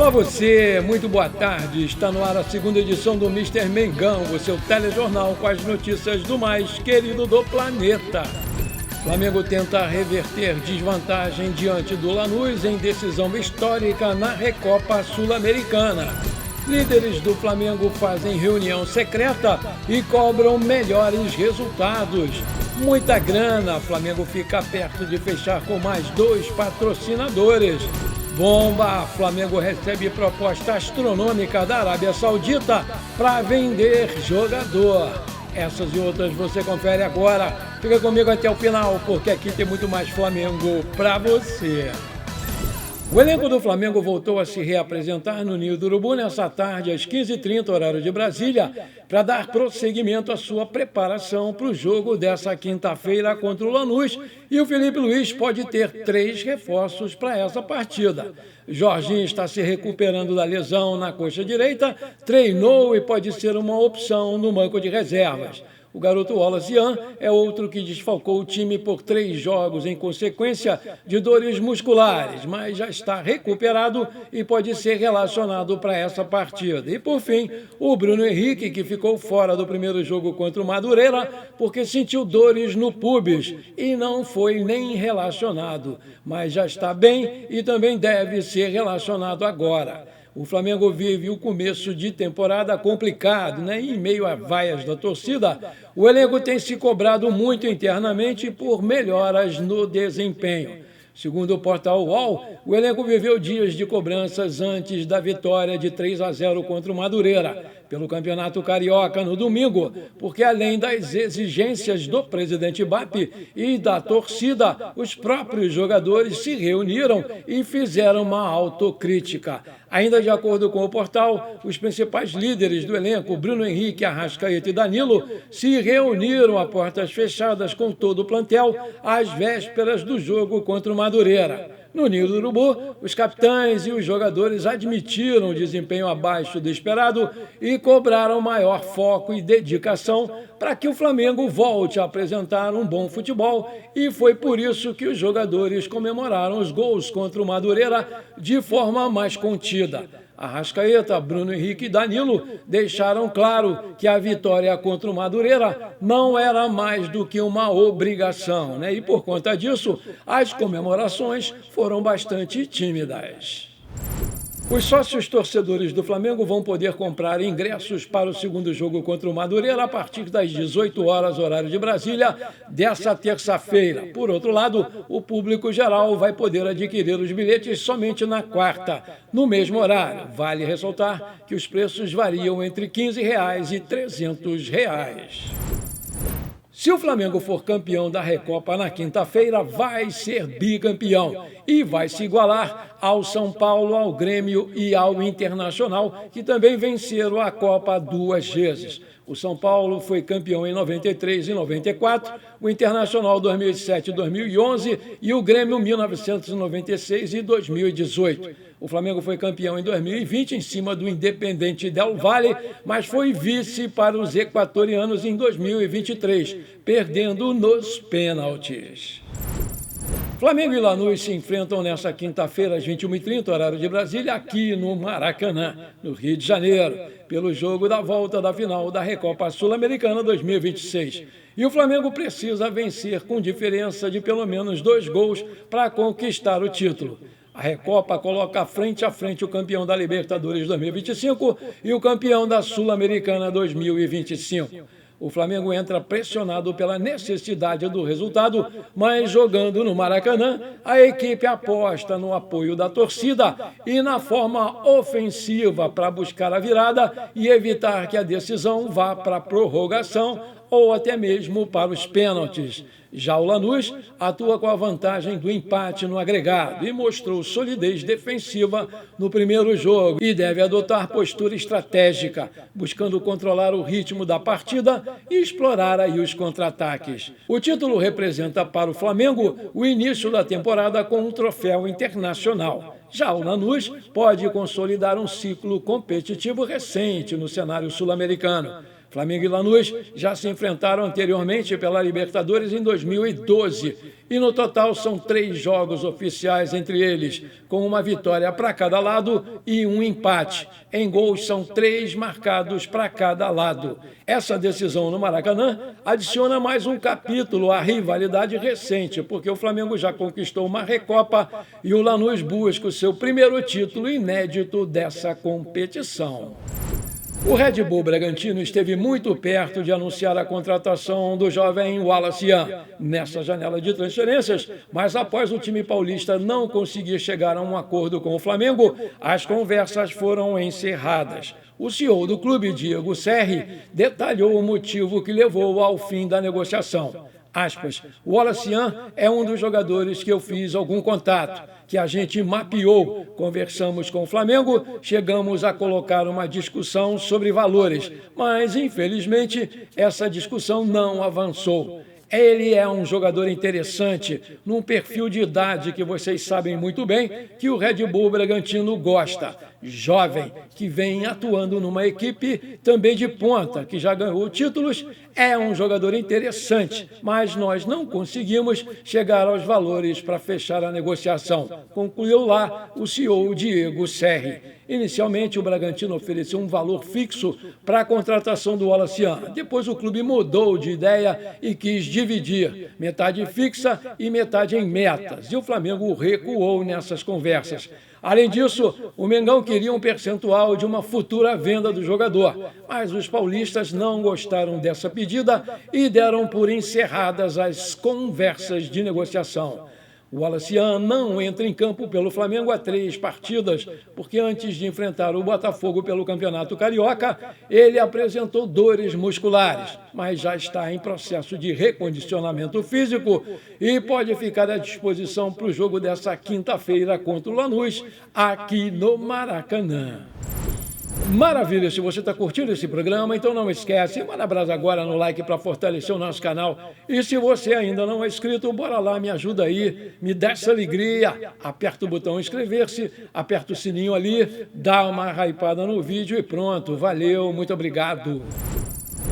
Olá você, muito boa tarde. Está no ar a segunda edição do Mister Mengão, o seu telejornal com as notícias do mais querido do planeta. Flamengo tenta reverter desvantagem diante do Lanús em decisão histórica na Recopa Sul-Americana. Líderes do Flamengo fazem reunião secreta e cobram melhores resultados. Muita grana, Flamengo fica perto de fechar com mais 2 patrocinadores. Bomba, Flamengo recebe proposta astronômica da Arábia Saudita para vender jogador. Essas e outras você confere agora. Fica comigo até o final, porque aqui tem muito mais Flamengo para você. O elenco do Flamengo voltou a se reapresentar no Ninho do Urubu nessa tarde, às 15h30, horário de Brasília, para dar prosseguimento à sua preparação para o jogo dessa quinta-feira contra o Lanús. E o Felipe Luiz pode ter 3 reforços para essa partida. Jorginho está se recuperando da lesão na coxa direita, treinou e pode ser uma opção no banco de reservas. O garoto Wallace Yan é outro que desfalcou o time por 3 jogos em consequência de dores musculares, mas já está recuperado e pode ser relacionado para essa partida. E por fim, o Bruno Henrique, que ficou fora do primeiro jogo contra o Madureira porque sentiu dores no pubis e não foi nem relacionado, mas já está bem e também deve ser relacionado agora. O Flamengo vive o começo de temporada complicado, né? Em meio a vaias da torcida, o elenco tem se cobrado muito internamente por melhoras no desempenho. Segundo o portal UOL, o elenco viveu dias de cobranças antes da vitória de 3-0 contra o Madureira pelo Campeonato Carioca no domingo, porque além das exigências do presidente BAP e da torcida, os próprios jogadores se reuniram e fizeram uma autocrítica. Ainda de acordo com o portal, os principais líderes do elenco, Bruno Henrique, Arrascaeta e Danilo, se reuniram a portas fechadas com todo o plantel às vésperas do jogo contra o Madureira. No Ninho do Urubu, os capitães e os jogadores admitiram o desempenho abaixo do esperado e cobraram maior foco e dedicação para que o Flamengo volte a apresentar um bom futebol, e foi por isso que os jogadores comemoraram os gols contra o Madureira de forma mais contida. Arrascaeta, Bruno Henrique e Danilo deixaram claro que a vitória contra o Madureira não era mais do que uma obrigação, né? E por conta disso, as comemorações foram bastante tímidas. Os sócios torcedores do Flamengo vão poder comprar ingressos para o segundo jogo contra o Madureira a partir das 18 horas, horário de Brasília, dessa terça-feira. Por outro lado, o público geral vai poder adquirir os bilhetes somente na quarta, no mesmo horário. Vale ressaltar que os preços variam entre R$ 15 e R$ 300. Se o Flamengo for campeão da Recopa na quinta-feira, vai ser bicampeão e vai se igualar ao São Paulo, ao Grêmio e ao Internacional, que também venceram a Copa 2 vezes. O São Paulo foi campeão em 93 e 94, o Internacional 2007 e 2011 e o Grêmio 1996 e 2018. O Flamengo foi campeão em 2020 em cima do Independente Del Valle, mas foi vice para os equatorianos em 2023, perdendo nos pênaltis. Flamengo e Lanús se enfrentam nesta quinta-feira, às 21h30, horário de Brasília, aqui no Maracanã, no Rio de Janeiro, pelo jogo da volta da final da Recopa Sul-Americana 2026. E o Flamengo precisa vencer com diferença de pelo menos 2 gols para conquistar o título. A Recopa coloca frente a frente o campeão da Libertadores 2025 e o campeão da Sul-Americana 2025. O Flamengo entra pressionado pela necessidade do resultado, mas jogando no Maracanã, a equipe aposta no apoio da torcida e na forma ofensiva para buscar a virada e evitar que a decisão vá para a prorrogação ou até mesmo para os pênaltis. Já o Lanús atua com a vantagem do empate no agregado e mostrou solidez defensiva no primeiro jogo e deve adotar postura estratégica, buscando controlar o ritmo da partida e explorar aí os contra-ataques. O título representa para o Flamengo o início da temporada com um troféu internacional. Já o Lanús pode consolidar um ciclo competitivo recente no cenário sul-americano. Flamengo e Lanús já se enfrentaram anteriormente pela Libertadores em 2012 e no total são 3 jogos oficiais entre eles, com uma vitória para cada lado e um empate. Em gols são 3 marcados para cada lado. Essa decisão no Maracanã adiciona mais um capítulo à rivalidade recente, porque o Flamengo já conquistou uma Recopa e o Lanús busca o seu primeiro título inédito dessa competição. O Red Bull Bragantino esteve muito perto de anunciar a contratação do jovem Wallace Yan nessa janela de transferências, mas após o time paulista não conseguir chegar a um acordo com o Flamengo, as conversas foram encerradas. O CEO do clube, Diego Serri, detalhou o motivo que levou ao fim da negociação. Aspas, o Wallace Yan é um dos jogadores que eu fiz algum contato, que a gente mapeou, conversamos com o Flamengo, chegamos a colocar uma discussão sobre valores, mas infelizmente essa discussão não avançou. Ele é um jogador interessante, num perfil de idade que vocês sabem muito bem que o Red Bull Bragantino gosta. Jovem, que vem atuando numa equipe também de ponta, que já ganhou títulos, é um jogador interessante, mas nós não conseguimos chegar aos valores para fechar a negociação, concluiu lá o CEO Diego Serri. Inicialmente, o Bragantino ofereceu um valor fixo para a contratação do Wallace Yan. Depois, o clube mudou de ideia e quis dividir, metade fixa e metade em metas. E o Flamengo recuou nessas conversas. Além disso, o Mengão queria um percentual de uma futura venda do jogador, mas os paulistas não gostaram dessa pedida e deram por encerradas as conversas de negociação. O Wallace Yan não entra em campo pelo Flamengo há 3 partidas, porque antes de enfrentar o Botafogo pelo Campeonato Carioca, ele apresentou dores musculares, mas já está em processo de recondicionamento físico e pode ficar à disposição para o jogo dessa quinta-feira contra o Lanús, aqui no Maracanã. Maravilha, se você está curtindo esse programa, então não esquece, manda brasa agora no like para fortalecer o nosso canal. E se você ainda não é inscrito, bora lá, me ajuda aí, me dá essa alegria. Aperta o botão inscrever-se, aperta o sininho ali, dá uma hypada no vídeo e pronto, valeu, muito obrigado.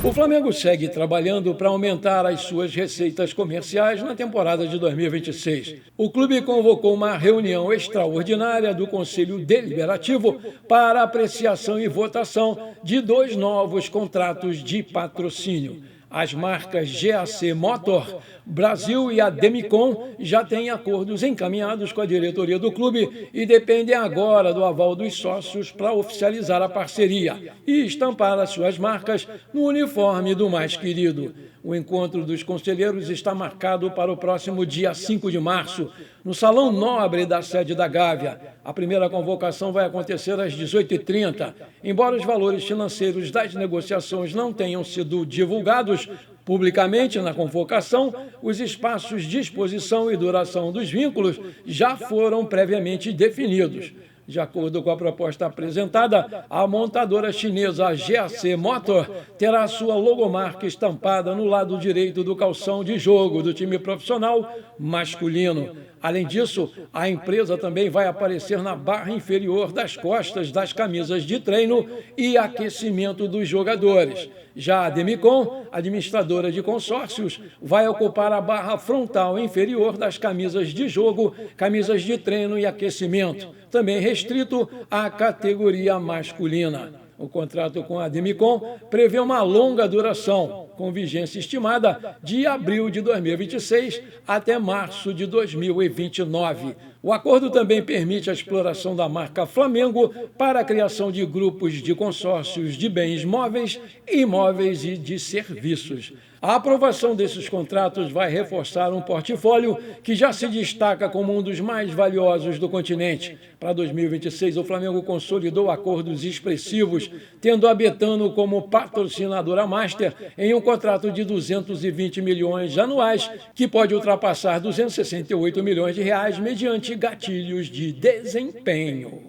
O Flamengo segue trabalhando para aumentar as suas receitas comerciais na temporada de 2026. O clube convocou uma reunião extraordinária do Conselho Deliberativo para apreciação e votação de 2 novos contratos de patrocínio. As marcas GAC Motor Brasil e a Demicon já têm acordos encaminhados com a diretoria do clube e dependem agora do aval dos sócios para oficializar a parceria e estampar as suas marcas no uniforme do mais querido. O encontro dos conselheiros está marcado para o próximo dia 5 de março, no Salão Nobre da sede da Gávea. A primeira convocação vai acontecer às 18h30. Embora os valores financeiros das negociações não tenham sido divulgados publicamente na convocação, os espaços de exposição e duração dos vínculos já foram previamente definidos. De acordo com a proposta apresentada, a montadora chinesa GAC Motor terá sua logomarca estampada no lado direito do calção de jogo do time profissional masculino. Além disso, a empresa também vai aparecer na barra inferior das costas das camisas de treino e aquecimento dos jogadores. Já a Demicon, administradora de consórcios, vai ocupar a barra frontal inferior das camisas de jogo, camisas de treino e aquecimento, também restrito à categoria masculina. O contrato com a Demicon prevê uma longa duração, com vigência estimada de abril de 2026 até março de 2029. O acordo também permite a exploração da marca Flamengo para a criação de grupos de consórcios de bens móveis, imóveis e de serviços. A aprovação desses contratos vai reforçar um portfólio que já se destaca como um dos mais valiosos do continente. Para 2026, o Flamengo consolidou acordos expressivos, tendo a Betano como patrocinadora master em um contrato de 220 milhões anuais, que pode ultrapassar 268 milhões de reais mediante gatilhos de desempenho.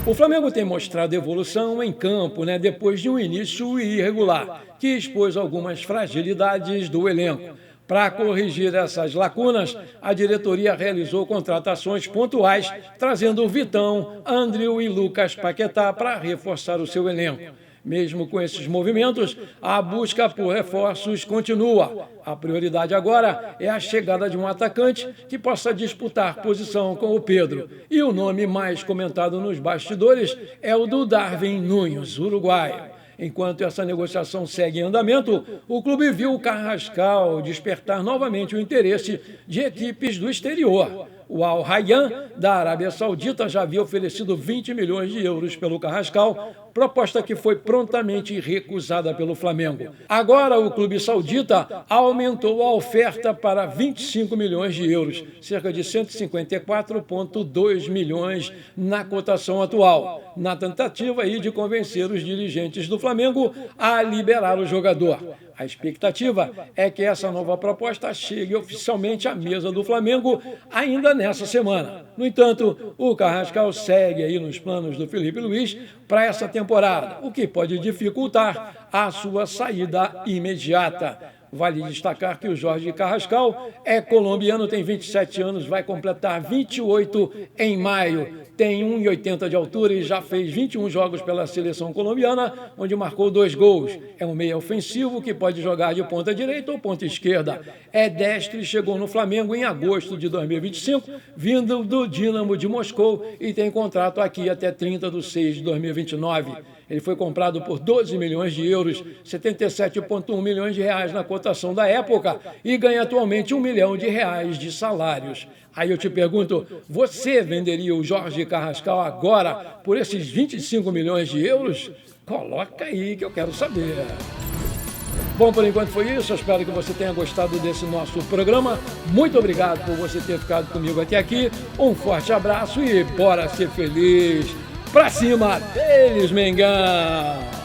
O Flamengo tem mostrado evolução em campo, depois de um início irregular, que expôs algumas fragilidades do elenco. Para corrigir essas lacunas, a diretoria realizou contratações pontuais, trazendo Vitão, Andriu e Lucas Paquetá para reforçar o seu elenco. Mesmo com esses movimentos, a busca por reforços continua. A prioridade agora é a chegada de um atacante que possa disputar posição com o Pedro. E o nome mais comentado nos bastidores é o do Darwin Núñez, uruguaio. Enquanto essa negociação segue em andamento, o clube viu o Carrascal despertar novamente o interesse de equipes do exterior. O Al Rayyan, da Arábia Saudita, já havia oferecido 20 milhões de euros pelo Carrascal, proposta que foi prontamente recusada pelo Flamengo. Agora, o clube saudita aumentou a oferta para 25 milhões de euros, cerca de 154,2 milhões na cotação atual, na tentativa aí de convencer os dirigentes do Flamengo a liberar o jogador. A expectativa é que essa nova proposta chegue oficialmente à mesa do Flamengo ainda nessa semana. No entanto, o Carrascal segue aí nos planos do Felipe Luiz para essa temporada, o que pode dificultar a sua saída imediata. Vale destacar que o Jorge Carrascal é colombiano, tem 27 anos, vai completar 28 em maio. Tem 1,80 de altura e já fez 21 jogos pela seleção colombiana, onde marcou 2 gols. É um meia ofensivo que pode jogar de ponta direita ou ponta esquerda. É destro e chegou no Flamengo em agosto de 2025, vindo do Dínamo de Moscou e tem contrato aqui até 30/6 de 2029. Ele foi comprado por 12 milhões de euros, 77,1 milhões de reais na cotação da época e ganha atualmente R$1 milhão de salários. Aí eu te pergunto, você venderia o Jorge Carrascal agora por esses 25 milhões de euros? Coloca aí que eu quero saber. Bom, por enquanto foi isso. Eu espero que você tenha gostado desse nosso programa. Muito obrigado por você ter ficado comigo até aqui. Um forte abraço e bora ser feliz. Pra cima deles, Mengão!